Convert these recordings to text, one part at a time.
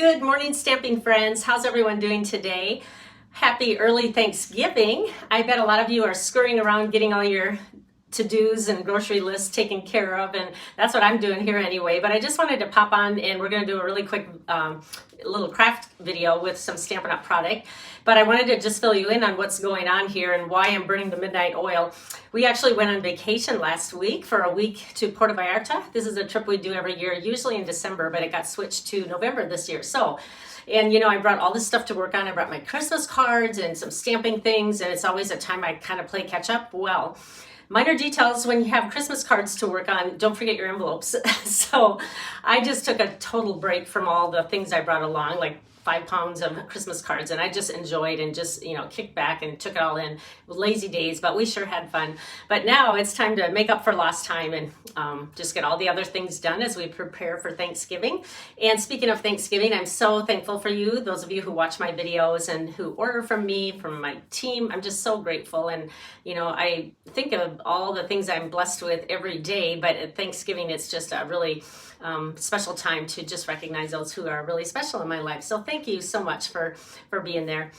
Good morning, stamping friends. How's everyone doing today? Happy early Thanksgiving. I bet a lot of you are scurrying around getting all your to-dos and grocery lists taken care of, and that's what I'm doing here anyway. But I just wanted to pop on, and we're going to do a really quick little craft video with some Stampin' Up! Product. But I wanted to just fill you in on what's going on here and why I'm burning the midnight oil. We actually went on vacation last week for a week to Puerto Vallarta. This is a trip we do every year, usually in December, but it got switched to November this year. And I brought all this stuff to work on. I brought my Christmas cards and some stamping things, and it's always a time I kind of play catch up. Well, minor details when you have Christmas cards to work on, don't forget your envelopes. So I just took a total break from all the things I brought along, like 5 pounds of Christmas cards, and I just enjoyed and just kicked back and took it all in. Lazy days, but we sure had fun. But now it's time to make up for lost time and just get all the other things done as we prepare for Thanksgiving. And speaking of Thanksgiving, I'm so thankful for you, those of you who watch my videos and who order from me, from my team. I'm just so grateful. And I think of all the things I'm blessed with every day, but at Thanksgiving it's just a really special time to just recognize those who are really special in my life. So thank you so much for being there.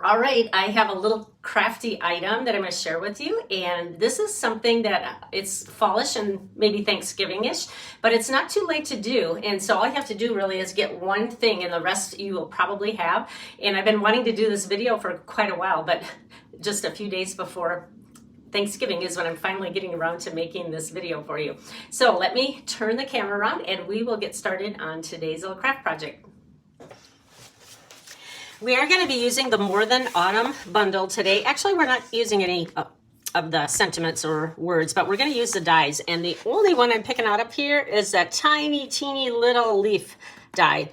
All right, I have a little crafty item that I'm going to share with you, and this is something that it's fallish and maybe Thanksgiving-ish, but it's not too late to do. And so all you have to do really is get one thing, and the rest you will probably have. And I've been wanting to do this video for quite a while, but just a few days before Thanksgiving is when I'm finally getting around to making this video for you. So let me turn the camera around and we will get started on today's little craft project. We are going to be using the More Than Autumn bundle today. Actually, we're not using any of the sentiments or words, but we're going to use the dies. And the only one I'm picking out up here is that tiny, teeny little leaf die.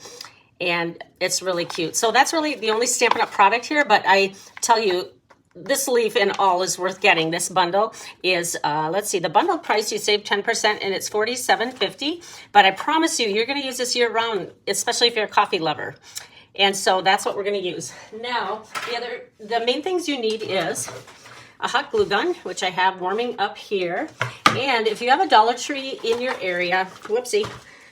And it's really cute. So that's really the only Stampin' Up! Product here, but I tell you, this leaf and all is worth getting. This bundle is, let's see, the bundle price, you save 10% and it's $47.50. But I promise you, you're going to use this year round, especially if you're a coffee lover. And so that's what we're going to use. Now, the main things you need is a hot glue gun, which I have warming up here. And if you have a Dollar Tree in your area, whoopsie,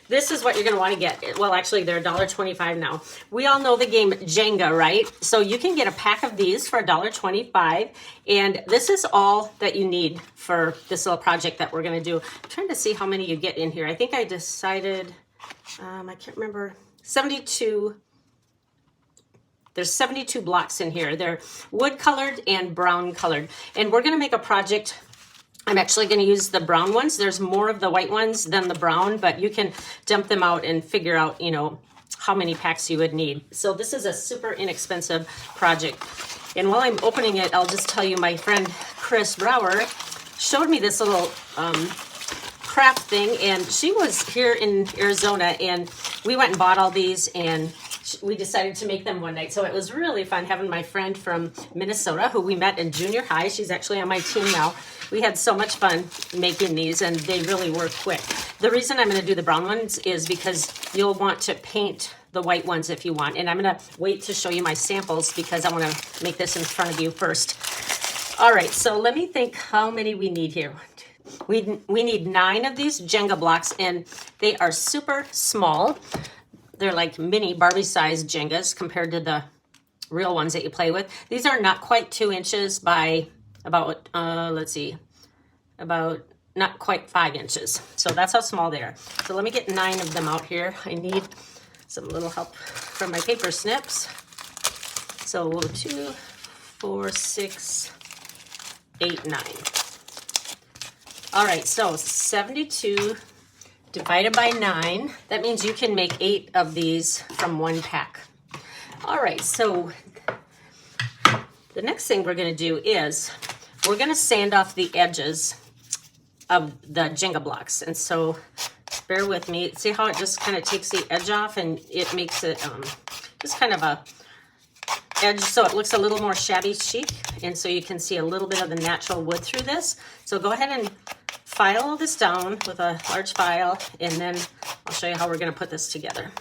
this is what you're going to want to get. Well, actually, they're $1.25 now. We all know the game Jenga, right? So you can get a pack of these for $1.25. And this is all that you need for this little project that we're going to do. I'm trying to see how many you get in here. I think I decided, I can't remember, 72. There's 72 blocks in here. They're wood colored and brown colored. And we're going to make a project. I'm actually going to use the brown ones. There's more of the white ones than the brown, but you can dump them out and figure out, how many packs you would need. So this is a super inexpensive project. And while I'm opening it, I'll just tell you, my friend Chris Brower showed me this little craft thing, and she was here in Arizona, and we went and bought all these, and we decided to make them one night. So it was really fun having my friend from Minnesota, who we met in junior high. She's actually on my team now. We had so much fun making these, and they really were quick. The reason I'm going to do the brown ones is because you'll want to paint the white ones if you want. And I'm going to wait to show you my samples because I want to make this in front of you first. All right, so let me think how many we need here. We need 9 of these Jenga blocks, and they are super small. They're like mini Barbie-sized Jengas compared to the real ones that you play with. These are not quite 2 inches by about, about not quite 5 inches. So that's how small they are. So let me get 9 of them out here. I need some little help from my paper snips. So 2, 4, 6, 8, 9. All right, so 72 divided by 9, that means you can make 8 of these from 1 pack. All right, so the next thing we're going to do is we're going to sand off the edges of the Jenga blocks. And so bear with me. See how it just kind of takes the edge off, and it makes it just kind of a edge so it looks a little more shabby chic. And so you can see a little bit of the natural wood through this. So go ahead and file all this down with a large file, and then I'll show you how we're going to put this together.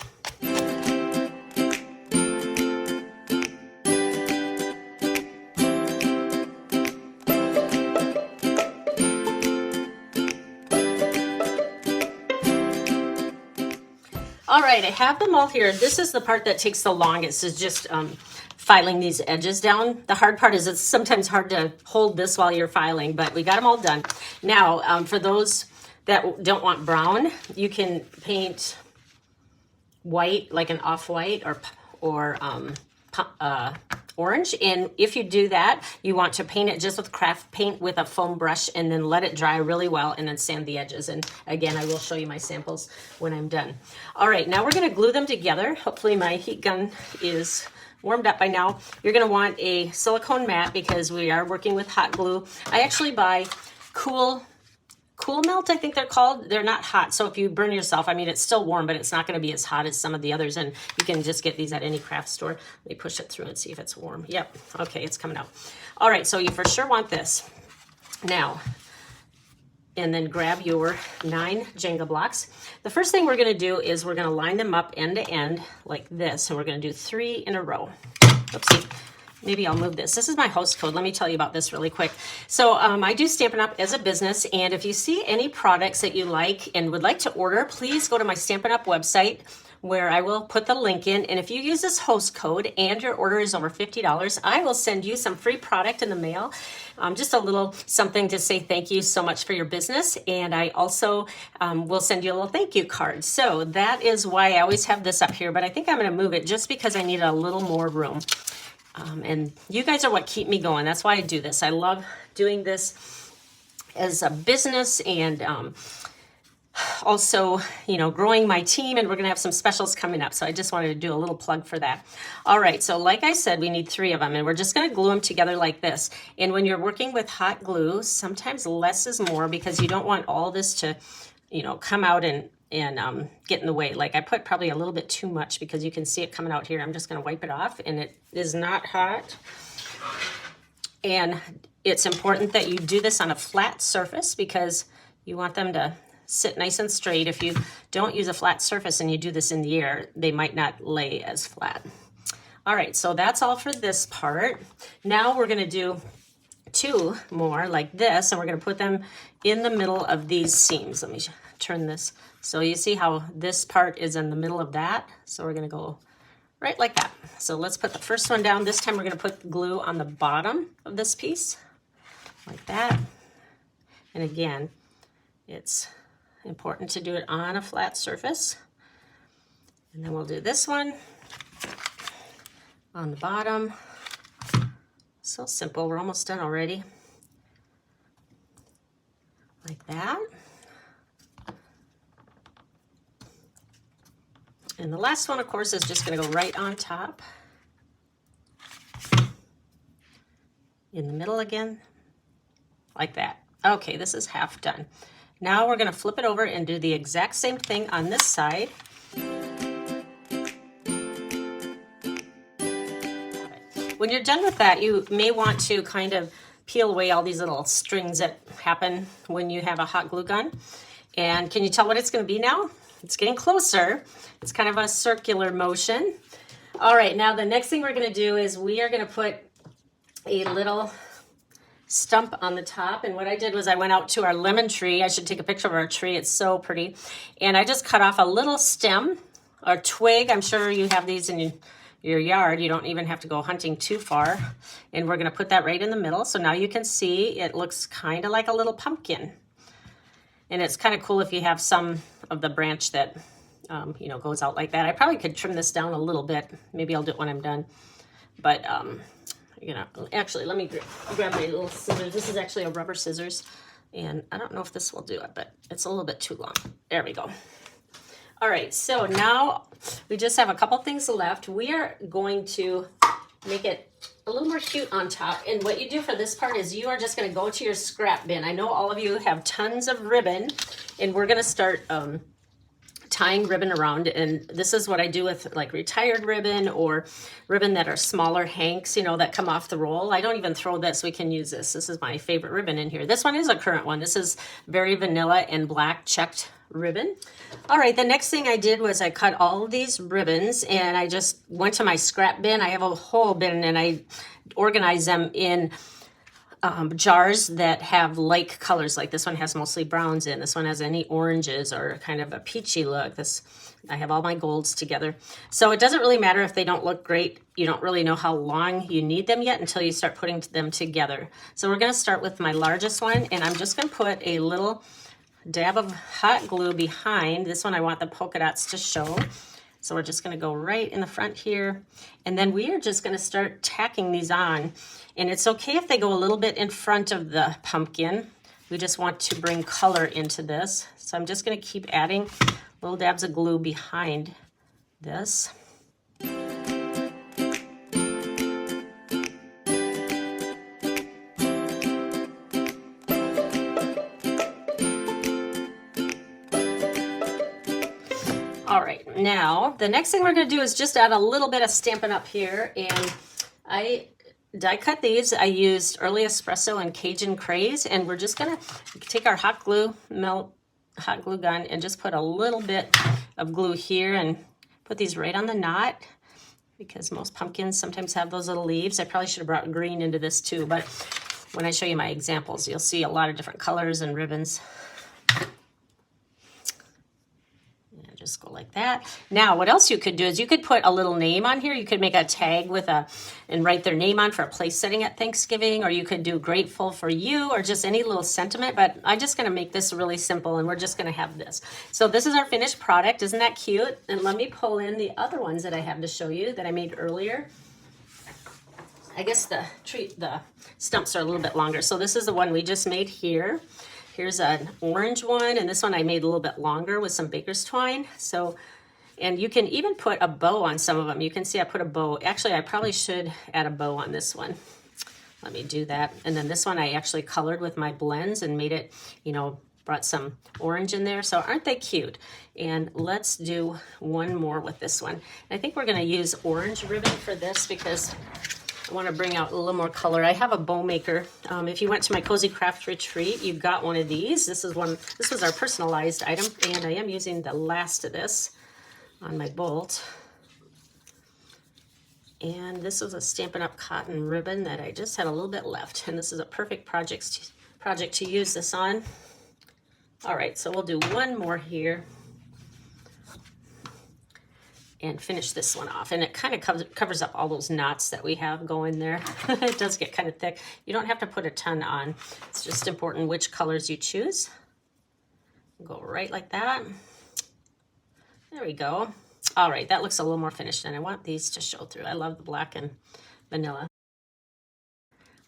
All right, I have them all here. This is the part that takes the longest, is just filing these edges down. The hard part is it's sometimes hard to hold this while you're filing, but we got them all done. Now, for those that don't want brown, you can paint white, like an off-white or orange. And if you do that, you want to paint it just with craft paint with a foam brush and then let it dry really well and then sand the edges. And again, I will show you my samples when I'm done. All right, now we're gonna glue them together. Hopefully my heat gun is warmed up by now. You're gonna want a silicone mat because we are working with hot glue. I actually buy Cool Melt, I think they're called. They're not hot, so if you burn yourself, I mean, it's still warm, but it's not gonna be as hot as some of the others, and you can just get these at any craft store. Let me push it through and see if it's warm. Yep, okay, it's coming out. All right, so you for sure want this. Now, and then grab your 9 Jenga blocks. The first thing we're gonna do is we're gonna line them up end to end like this, and we're gonna do 3 in a row. Oopsie. Maybe I'll move this. This is my host code. Let me tell you about this really quick. So I do Stampin' Up! As a business, and if you see any products that you like and would like to order, please go to my Stampin' Up! Website where I will put the link in. And if you use this host code and your order is over $50, I will send you some free product in the mail. Just a little something to say thank you so much for your business. And I also will send you a little thank you card. So that is why I always have this up here, but I think I'm gonna move it just because I need a little more room. And you guys are what keep me going. That's why I do this. I love doing this as a business and also, you know, growing my team, and we're going to have some specials coming up. So I just wanted to do a little plug for that. All right. So like I said, we need 3 of them, and we're just going to glue them together like this. And when you're working with hot glue, sometimes less is more because you don't want all this to, you know, come out and get in the way. Like I put probably a little bit too much because you can see it coming out here. I'm just going to wipe it off, and it is not hot. And it's important that you do this on a flat surface because you want them to sit nice and straight. If you don't use a flat surface and you do this in the air, they might not lay as flat. All right, so that's all for this part. Now we're going to do 2 more like this, and we're going to put them in the middle of these seams. Let me turn this. So you see how this part is in the middle of that? So we're going to go right like that. So let's put the first one down. This time we're going to put glue on the bottom of this piece like that. And again, it's important to do it on a flat surface. And then we'll do this one on the bottom. So simple. We're almost done already. Like that. And the last one, of course, is just going to go right on top. In the middle again, like that. Okay, this is half done. Now we're going to flip it over and do the exact same thing on this side. When you're done with that, you may want to kind of peel away all these little strings that happen when you have a hot glue gun. And can you tell what it's going to be now? It's getting closer. It's kind of a circular motion. All right, now the next thing we're going to do is we are going to put a little stump on the top. And what I did was I went out to our lemon tree. I should take a picture of our tree. It's so pretty. And I just cut off a little stem or twig. I'm sure you have these in your yard. You don't even have to go hunting too far. And we're going to put that right in the middle. So now you can see it looks kind of like a little pumpkin. And it's kind of cool if you have some of the branch that, you know, goes out like that. I probably could trim this down a little bit. Maybe I'll do it when I'm done. But, you know, actually, let me grab my little scissors. This is actually a rubber scissors. And I don't know if this will do it, but it's a little bit too long. There we go. All right, so now we just have a couple things left. We are going to make it a little more cute on top. And what you do for this part is you are just going to go to your scrap bin. I know all of you have tons of ribbon, and we're going to start tying ribbon around. And this is what I do with like retired ribbon or ribbon that are smaller hanks, you know, that come off the roll. I don't even throw this. We can use this. This is my favorite ribbon in here. This one is a current one. This is very vanilla and black checked ribbon. All right, the next thing I did was I cut all of these ribbons and I just went to my scrap bin. I have a whole bin and I organize them in jars that have like colors. Like this one has mostly browns in. This one has any oranges or kind of a peachy look. I have all my golds together. So it doesn't really matter if they don't look great. You don't really know how long you need them yet until you start putting them together. So we're going to start with my largest one, and I'm just going to put a little dab of hot glue behind. This one I want the polka dots to show. So we're just going to go right in the front here. And then we are just going to start tacking these on. And it's okay if they go a little bit in front of the pumpkin. We just want to bring color into this. So I'm just going to keep adding little dabs of glue behind this. All right, now the next thing we're going to do is just add a little bit of Stampin' Up! Here, and I die cut these. I used Early Espresso and Cajun Craze, and we're just going to take our hot glue gun and just put a little bit of glue here and put these right on the knot, because most pumpkins sometimes have those little leaves. I probably should have brought green into this too, but when I show you my examples, you'll see a lot of different colors and ribbons. Just go like that. Now, what else you could do is you could put a little name on here. You could make a tag with and write their name on for a place setting at Thanksgiving, or you could do grateful for you, or just any little sentiment. But I'm just going to make this really simple, and we're just going to have this. So this is our finished product. Isn't that cute? And let me pull in the other ones that I have to show you that I made earlier. I guess the stumps are a little bit longer. So this is the one we just made here. Here's an orange one, and this one I made a little bit longer with some baker's twine. So, and you can even put a bow on some of them. You can see I put a bow. Actually, I probably should add a bow on this one. Let me do that. And then this one I actually colored with my blends and made it, brought some orange in there. So aren't they cute? And let's do one more with this one. I think we're going to use orange ribbon for this because I want to bring out a little more color. I have a bow maker. If you went to my Cozy Craft Retreat, you got one of these. This was our personalized item, and I am using the last of this on my bolt. And this was a Stampin' Up! Cotton ribbon that I just had a little bit left, and this is a perfect project to use this on. All right, so we'll do one more here and finish this one off. And it kind of covers up all those knots that we have going there. It does get kind of thick. You don't have to put a ton on. It's just important which colors you choose. Go right like that. There we go. All right, that looks a little more finished, and I want these to show through. I love the black and vanilla.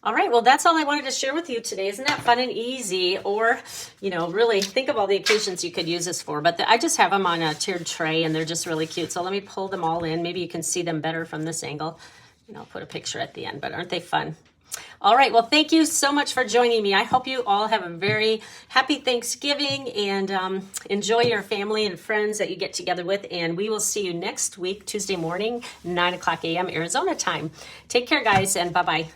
All right, well, that's all I wanted to share with you today. Isn't that fun and easy? Or, really think of all the occasions you could use this for. But I just have them on a tiered tray, and they're just really cute. So let me pull them all in. Maybe you can see them better from this angle. And I'll put a picture at the end, but aren't they fun? All right, well, thank you so much for joining me. I hope you all have a very happy Thanksgiving, and enjoy your family and friends that you get together with. And we will see you next week, Tuesday morning, 9 o'clock a.m. Arizona time. Take care, guys, and bye-bye.